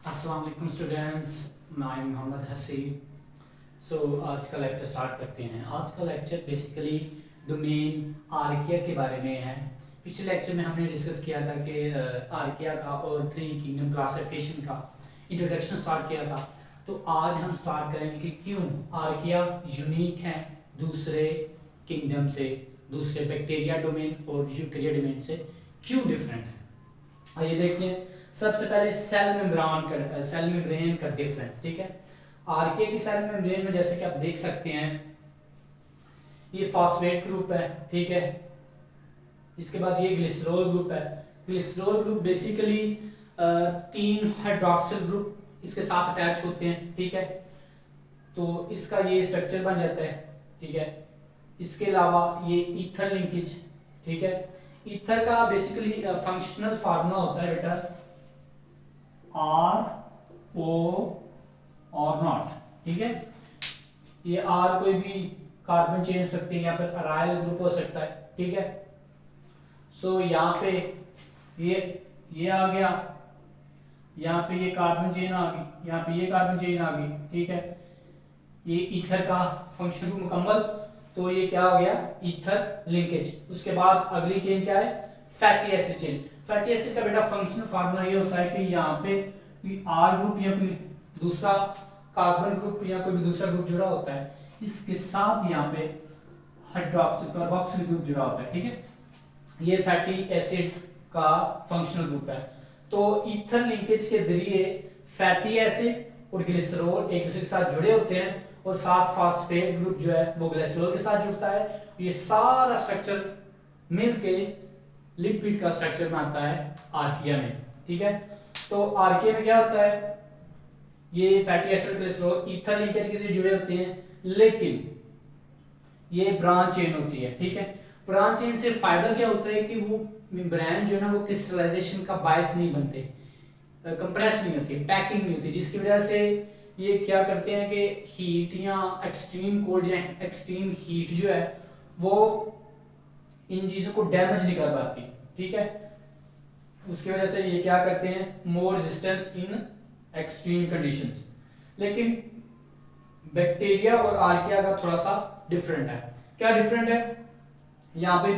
अस्सलाम वालेकुम स्टूडेंट्स, मैं मोहम्मद हसी। आज का लेक्चर स्टार्ट करते हैं। आज का लेक्चर बेसिकली डोमेन आर्किया के बारे में है। पिछले लेक्चर में हमने डिस्कस किया था कि आर्किया का और थ्री किंगडम क्लासिफिकेशन का इंट्रोडक्शन स्टार्ट किया था। तो आज हम स्टार्ट करेंगे कि क्यों आर्किया यूनिक है दूसरे किंगडम से, दूसरे बैक्टीरिया डोमेन और यूकैरिया डोमेन से क्यों डिफरेंट है। आइए देखते हैं। सबसे पहले सेल मेम्ब्रेन का डिफरेंस। ठीक है, आर्किया की सेल मेम्ब्रेन में जैसे कि आप देख सकते हैं ये फॉस्फेट ग्रुप है। ठीक है, इसके बाद ये ग्लिसरॉल ग्रुप है। Glycerol group basically 3 hydroxyl group इसके साथ अटैच होते हैं। ठीक है, तो इसका ये स्ट्रक्चर बन जाता है। ठीक है, इसके अलावा ये ईथर लिंकेज। ठीक है, ईथर का बेसिकली फंक्शनल फार्मूला होता है बेटा R O और नॉट। ठीक है, ये R कोई भी कार्बन चेन हो सकती है, यहाँ पर अराइल ग्रुप हो सकता है। ठीक है, यहाँ पे ये आ गया, यहाँ पे ये कार्बन चेन आ गई, यहाँ पे ये कार्बन चेन आ गई। ठीक है, ये ईथर का फंक्शन मुकम्मल। तो ये क्या हो गया, ईथर लिंकेज। उसके बाद अगली चेन क्या है, fatty acid chain. Fatty acid का बेटा फंक्शनल फार्मूला ये होता है कि यहाँ पे आर ग्रुप या कोई दूसरा कार्बन ग्रुप या कोई भी दूसरा ग्रुप जुड़ा होता है, इसके साथ यहाँ पे हाइड्रोक्सिल कार्बोक्सिल ग्रुप जुड़ा होता है। ठीक है, ये फैटी एसिड का फंक्शनल ग्रुप है। तो ईथर लिंकेज के जरिए फैटी एसिड और ग्लिसरॉल एक दूसरे के साथ जुड़े होते हैं और साथ फास्फेट ग्रुप जो है वो ग्लिसरॉल के साथ जुड़ता है। ये सारा स्ट्रक्चर मिलके लिपिड का स्ट्रक्चर बनता है आर्किया में। ठीक है, तो आर्किया में क्या होता है, ये fatty acid glycerol ether linkage के जरिए जुड़े होते हैं, लेकिन ये ब्रांच चेन होती है। ठीक है, ब्रांच चेन से फायदा क्या होता है कि वो मेम्ब्रेन जो है ना वो क्रिस्टलाइजेशन का बायस नहीं बनते, कंप्रेस नहीं होती, पैकिंग नहीं होती, जिसकी वजह से ये क्या करते हैं कि हीट या एक्सट्रीम कोल्ड या एक्सट्रीम हीट जो है वो इन चीजों को डैमेज नहीं कर पाती। ठीक है, उसकी वजह से ये क्या करते हैं, more resistance in extreme conditions. लेकिन बैक्टीरिया और आर्किया का थोड़ा सा डिफरेंट है। क्या डिफरेंट है, यहाँ पे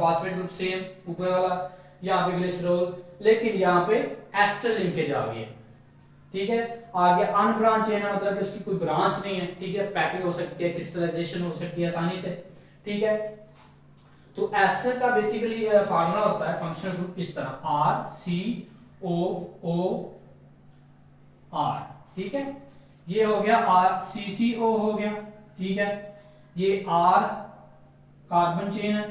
फॉस्फेट ग्रुप सेम ऊपर वाला, यहाँ पे ग्लिसरॉल, लेकिन यहाँ पे एस्टर लिंकेज आ गई है। ठीक है, आगे अनब्रांच चेन है, मतलब उसकी कोई ब्रांच नहीं है। ठीक है, पैकिंग हो सकती है, क्रिस्टलाइजेशन हो सकती है आसानी से। ठीक है, तो एस्टर का बेसिकली फार्मूला होता है फंक्शनल ग्रुप इस तरह RCOOR। ठीक है, ये हो गया RCCO हो गया। ठीक है, ये R कार्बन चेन है,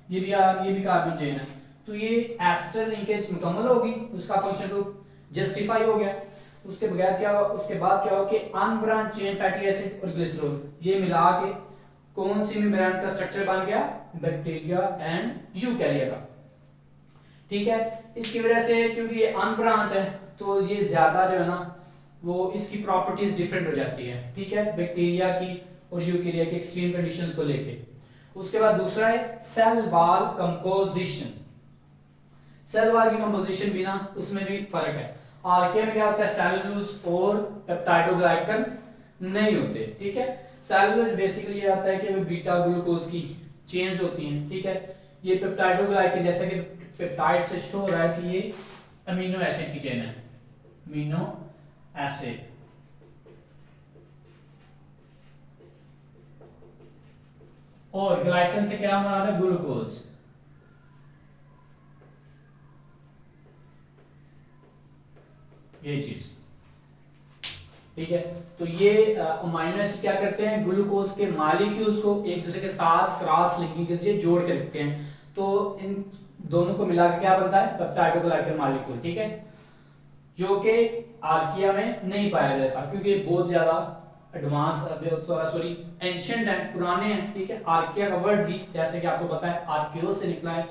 ये भी R, ये भी कार्बन चेन है। तो ये एस्टर लिंकेज मुकम्मल होगी, उसका फंक्शन ग्रुप जस्टिफाई हो गया। उसके बगैर क्या हो, उसके बाद क्या हो कि अनब्रांच चेन फैटी एसिड और ग्लिसरॉल ये मिला के कौन सी मेम्ब्रेन का स्ट्रक्चर बन गया, बैक्टीरिया एंड यूकैरिया का। ठीक है, इसकी वजह से क्योंकि ये अनब्रांच है तो ये ज्यादा जो है ना वो इसकी प्रॉपर्टीज डिफरेंट हो जाती है। ठीक है, बैक्टीरिया की और यूकैरिया की एक्सट्रीम कंडीशंस को लेके। उसके बाद दूसरा है cell wall composition. Cell wall की कंपोजिशन भी ना उसमें भी फर्क है। आर्किया में क्या होता है, सेलुलोज और पेप्टाइडोग्लाइकन नहीं होते। ठीक है, सेलुलोज बेसिकली ये आता है कि वो बीटा ग्लूकोज की चेंज होती हैं। ठीक है, ये पेप्टाइडोग्लाइकन जैसा कि पेप्टाइड से शो हो रहा है कि ये अमीनो एसिड की चेन है, अमीनो एसिड। और ग्लाइकन से क्या बना रहा है, ग्लूकोज। ये चीज। ठीक है, तो ये अमीनो एसिड क्या करते हैं, ग्लूकोज के मॉलिक्यूल्स को एक दूसरे के साथ क्रॉस लिंकिंग के जरिए जोड़ के रखते हैं। तो इन दोनों को मिला के क्या बनता है, पेप्टाइडोग्लाइकन मॉलिक्यूल। ठीक है, जो कि आर्किया में नहीं पाया जाता क्योंकि बहुत ज्यादा एडवांस सॉरी एंशिएंट है, पुराने हैं। ठीक है, आर्किया का वर्ड भी जैसे कि आपको पता है आर्कियो से निकला है,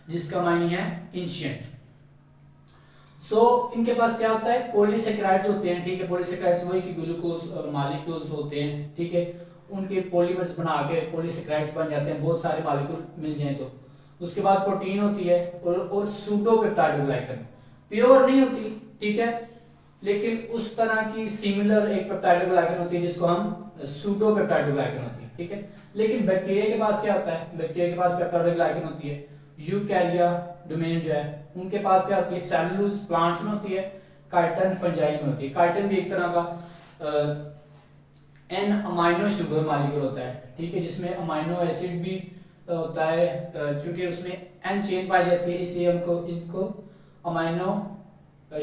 जिसका मीनिंग है एंशिएंट। इनके पास क्या होता है, पॉलीसेकेराइड्स होते हैं। ठीक है, पॉलीसेकेराइड्स वही कि ग्लूकोज मॉलिक्यूल्स होते हैं। ठीक है, उनके पॉलीमर्स बना के पॉलीसेकेराइड्स बन जाते हैं, बहुत सारे मॉलिक्यूल मिल जाएं तो। उसके बाद प्रोटीन होती है और सूडो पेप्टाइडोग्लाइकन, प्योर नहीं होती। ठीक है, लेकिन उस तरह की सिमिलर एक पेप्टाइडोग्लाइकन होती है जिसको हम सूडो पेप्टाइडोग्लाइकन होती है, ठीक है। लेकिन बैक्टीरिया के पास क्या होता है, बैक्टीरिया के पास पेप्टाइडोग्लाइकन होती है। यूकैरिया डोमेन जो है उनके पास क्या होती है, सेलुलोज प्लांट्स में होती है, काइटिन फंजाई में होती है। काइटिन भी एक तरह का एन अमाइनो शुगर मॉलिक्यूल होता है, ठीक है, जिसमें अमाइनो एसिड भी होता है। चूंकि उसमें एन चेन पाई जाती है इसलिए हमको इनको अमाइनो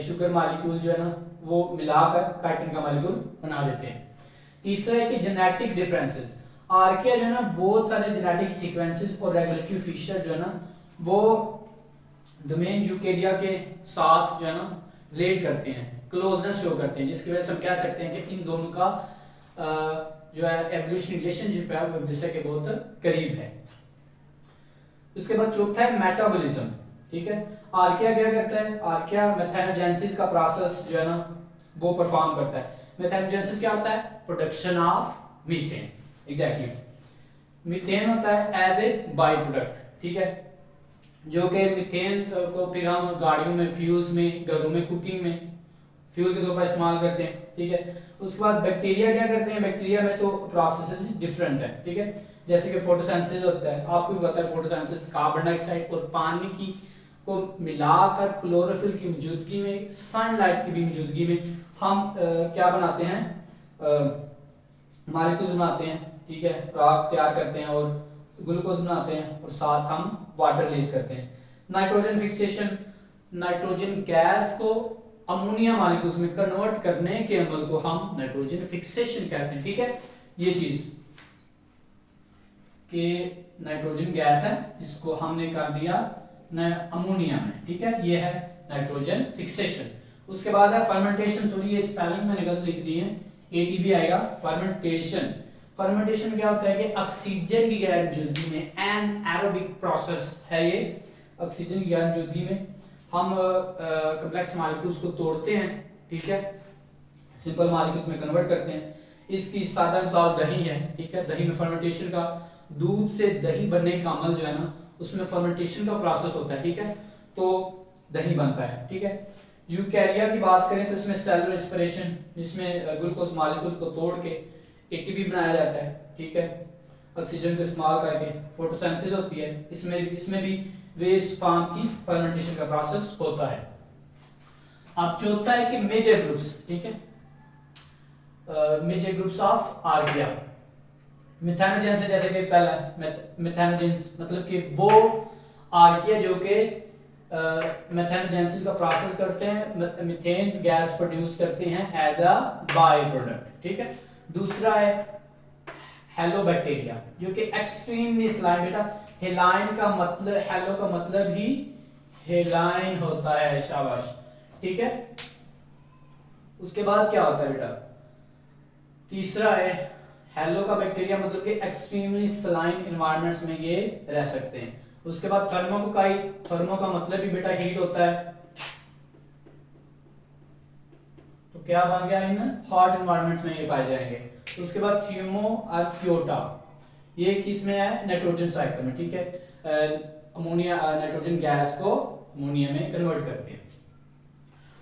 शुगर मॉलिक्यूल जो है ना वो मिलाकर काइटिन का मॉलिक्यूल बना देते हैं। तीसरा है कि जेनेटिक डिफरेंसेस। आर्किया जो है ना बहुत सारे जेनेटिक सीक्वेंसेस और रेगुलेटरी फीचर जो है ना वो डोमेन यूकेरिया के साथ जो है ना रिलेट करते हैं, क्लोजनेस शो करते हैं, जिसकी वजह से हम कह सकते हैं कि इन दोनों का जो है एवोल्यूशन रिलेशनशिप है वो जैसे कि बहुत करीब है। उसके बाद चौथा है मेटाबॉलिज्म, ठीक है। आर्किया क्या करता है, आर्किया मेथेनोजेनेसिस का प्रोसेस जो है ना वो परफॉर्म करता है। मेथेनोजेनेसिस क्या होता है, production of methane, exactly methane होता है एज ए बाई प्रोडक्ट, ठीक है, जो कि मीथेन को फिर हम गाड़ियों में, फ्यूल्स में, घरों में, कुकिंग में फ्यूल के तौर पर इस्तेमाल करते हैं, ठीक है। उसके बाद बैक्टीरिया क्या करते हैं, बैक्टीरिया में तो प्रोसेस डिफरेंट है, ठीक है, जैसे कि फोटोसिंथेसिस होता है, आपको भी पता है फोटोसिंथेसिस कार्बन डाइऑक्साइड और पानी की को मिलाकर क्लोरोफिल की मौजूदगी में, सनलाइट की भी मौजूदगी में हम क्या बनाते हैं, मॉलिक्यूल्स बनाते हैं, ठीक है, राख तैयार करते हैं और ग्लूकोज बनाते हैं और साथ हम वाटर रिलीज करते हैं। नाइट्रोजन फिक्सेशन, नाइट्रोजन गैस को अमोनिया मॉलिक्यूल्स में कन्वर्ट करने के अमल को हम नाइट्रोजन फिक्सेशन कहते हैं, ठीक है। ये चीज कि नाइट्रोजन गैस है इसको हमने कर दिया अमोनिया में, ठीक है, ये है नाइट्रोजन फिक्सेशन। उसके बाद है फर्मेंटेशन, सॉरी ये स्पेलिंग मैंने गलत लिख दी है, एटीबी आएगा, फर्मेंटेशन। फर्मेंटेशन क्या होता है कि ऑक्सीजन की गैर मौजूदगी में, एन एरोबिक प्रोसेस है ये, ऑक्सीजन की गैर मौजूदगी में हम कॉम्प्लेक्स मॉलिक्यूल्स को तोड़ते हैं, ठीक है, सिंपल मॉलिक्यूल्स में कन्वर्ट करते हैं। इसकी सादा मिसाल दही है, ठीक है, दही में फर्मेंटेशन का, दूध से दही बनने का अमल जो है ना उसमें फर्मेंटेशन का प्रोसेस होता है, ठीक है, तो दही बनता है, ठीक है। यूकैरिया की बात करें तो इसमें सेलुलर रेस्पिरेशन, जिसमें ग्लूकोज मॉलिक्यूल को तोड़ के एटीपी बनाया जाता है, ठीक है, ऑक्सीजन को इस्तेमाल करके फोटोसिंथेसिस होती है, इसमें भी वेस्ट फॉर्म की फर्मेंटेशन का प्रोसेस होता है। अब चौथा है कि मेजर ग्रुप्स, ठीक है, मेजर ग्रुप्स ऑफ आर्किया। मिथेनोजेन से जैसे कि पहला मिथेनोजेन मतलब कि वो आर्किया जो कि मेथेनोजेनेसिस का प्रोसेस करते हैं, मीथेन गैस प्रोड्यूस करते हैं एज अ बाय प्रोडक्ट, ठीक है। दूसरा है हेलोबैक्टीरिया जो कि एक्सट्रीमली स्लाइन, बेटा हेलाइन का मतलब, हेलो का मतलब ही हेलाइन होता है, शाबाश, ठीक है। उसके बाद क्या होता है बेटा, तीसरा है हेलो का बैक्टीरिया मतलब कि एक्सट्रीमली सलाइन एनवायरनमेंट्स में ये रह सकते हैं। उसके बाद थर्मोकोकाई, थर्मो का मतलब भी बेटा हीट होता है, तो क्या बन गया, इन हॉट एनवायरनमेंट्स में ये पाए जाएंगे। तो उसके बाद थ्यूमो और क्योटा, ये किस में है, नाइट्रोजन साइकिल में, ठीक है, अमोनिया नाइट्रोजन गैस को अमोनिया में कन्वर्ट करते हैं।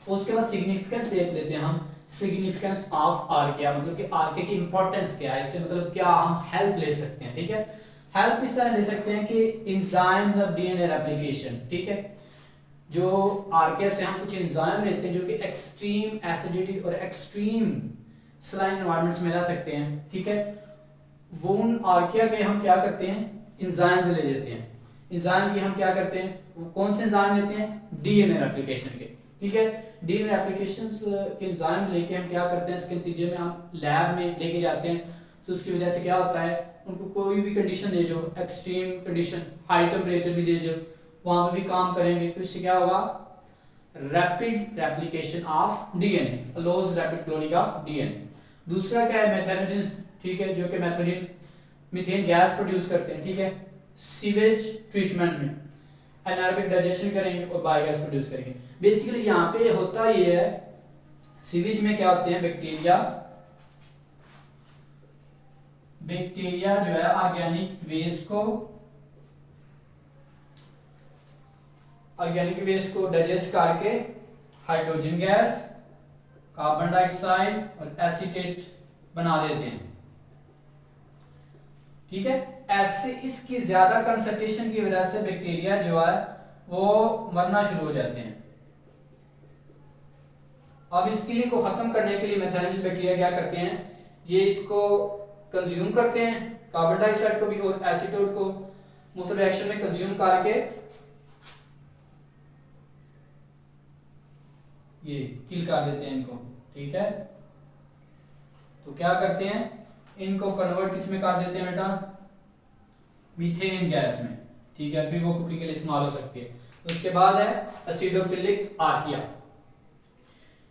उसके बाद सिग्निफिकेंस देख लेते हैं हम, सिग्निफिकेंस ऑफ आर्किया मतलब कि आर्किया की इंपॉर्टेंस क्या है, इससे मतलब क्या हम हेल्प ले सकते हैं, ठीक है। हेल्प इस तरह ले सकते हैं कि एंजाइम्स ऑफ डीएनए रेप्लिकेशन, ठीक है, जो आर्किया से हम कुछ एंजाइम लेते हैं जो कि एक्सट्रीम एसिडिटी और एक्सट्रीम सलाइन एनवायरनमेंट्स में रह सकते हैं, ठीक है, वो उन आर्किया के हम क्या करते हैं, एंजाइम ले लेते हैं। एंजाइम की हम क्या करते हैं, वो कौन से एंजाइम लेते हैं, डीएनए रेप्लिकेशन के, ठीक है, डीएनए एप्लीकेशंस के एंजाइम लेके हम क्या करते हैं, इसके नतीजे में हम लैब में लेके जाते हैं, तो उसकी वजह से क्या होता है, उनको कोई भी कंडीशन दे जो, एक्सट्रीम कंडीशन, हाई टेम्परेचर भी दे जो, वहां पर भी काम करेंगे, तो इससे क्या होगा, rapid replication of DNA, allows rapid cloning of DNA. दूसरा क्या है, मेथेनोजेन, ठीक है, जो कि मेथोजेन मीथेन गैस प्रोड्यूस करते हैं, ठीक है, सीवेज ट्रीटमेंट में एनारोबिक डाइजेशन करेंगे और बायोगैस प्रोड्यूस करेंगे। बेसिकली यहाँ पे होता ये है, सीवेज में क्या होते हैं, बैक्टीरिया जो है ऑर्गेनिक वेस्ट को डाइजेस्ट करके हाइड्रोजन गैस कार्बन डाइऑक्साइड और एसीटेट बना देते हैं, ठीक है। ऐसे इसकी ज्यादा कंसंट्रेशन की वजह से बैक्टीरिया जो है वो मरना शुरू हो जाते हैं। अब इस किलिंग को खत्म करने के लिए मेथानोजेनस बैक्टीरिया क्या करते हैं, ये इसको कंज्यूम करते हैं, कार्बन डाइऑक्साइड को भी और एसीटोन को मुख्तलिफ रिएक्शन में कंज्यूम करके ये किल कर देते हैं इनको, ठीक है। तो क्या करते हैं, इनको कन्वर्ट किस में कर देते हैं बेटा, मीथेन गैस में, ठीक है। फिर वो कुकिंग के लिए इस्तेमाल हो सकती है। उसके बाद है एसिडोफिलिक आर्किया।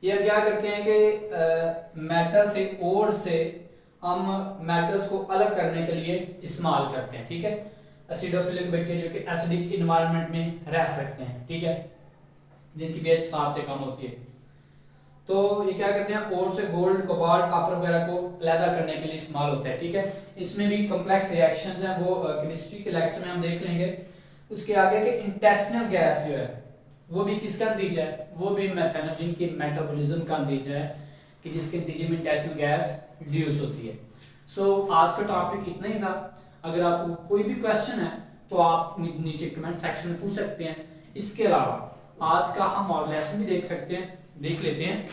ये क्या करते हैं कि मेटल से ओर से हम मेटल्स को अलग करने के लिए इस्तेमाल करते हैं, ठीक है। एसिडोफिलिक बैक्टीरिया जो कि एसिडिक इन्वायरमेंट में रह सकते हैं, ठीक है, जिनकी pH 7 से कम होती है। तो ये क्या करते हैं, ओर से गोल्ड, कोबाल्ट, कॉपर वगैरह को अलग करने के लिए इस्तेमाल होता है, ठीक है। इसमें भी कॉम्प्लेक्स रिएक्शंस हैं, वो केमिस्ट्री के लेक्चर में हम देख लेंगे। उसके आगे के इंटेस्टिनल गैस जो है वो भी किसका नतीजा है, वो भी मेथनोजेन के मेटाबॉलिज्म का नतीजा है कि जिसके नतीजे में इंटेस्टिनल गैस रिड्यूस होती है। सो आज का टॉपिक इतना ही था। अगर आपको कोई भी क्वेश्चन है तो आप नीचे कमेंट सेक्शन में पूछ सकते हैं। इसके अलावा आज का हम और लेसन भी देख लेते हैं।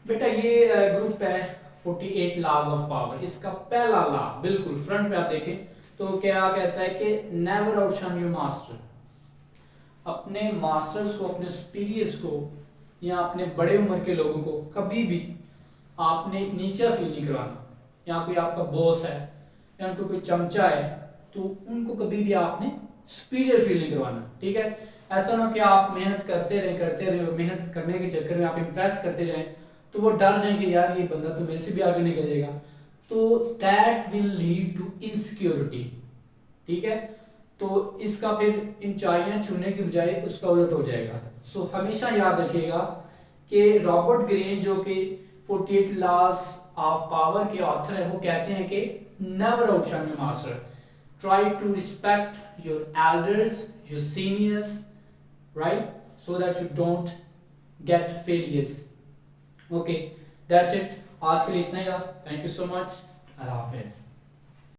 बेटा ये ग्रुप है 48 लॉज ऑफ पावर। इसका पहला लॉ बिल्कुल फ्रंट पे आप देखें तो क्या कहता है कि नेवर आउटशाइन योर मास्टर। अपने मास्टर्स को, अपने सुपीरियर्स को या अपने बड़े उम्र के लोगों को कभी भी आपने नीचा फील नहीं करवाना। या कोई आपका बॉस है या उनको कोई चमचा है तो उनको कभी भी आपने सुपीरियर फील नहीं करवाना, ठीक है। ऐसा ना कि आप मेहनत करते रहे और मेहनत करने के चक्कर में आप इम्प्रेस करते जाएं तो वो डर जाएं कि यार ये बंदा तो मेरे से भी आगे निकल जाएगा, तो that will lead to insecurity, ठीक है। तो इसका फिर इन चाइयां चुनने की बजाय उसका उलट हो जाएगा। सो हमेशा याद रखिएगा कि रॉबर्ट ग्रीन जो कि 48 लॉज ऑफ पावर के ऑथर है, वो कहते हैं कि never outshine your master, try to respect your elders, your seniors, right, so that you don't get failures. Okay, that's it. आज के लिए इतना ही था। Thank you so much. अल्लाह हाफिज़।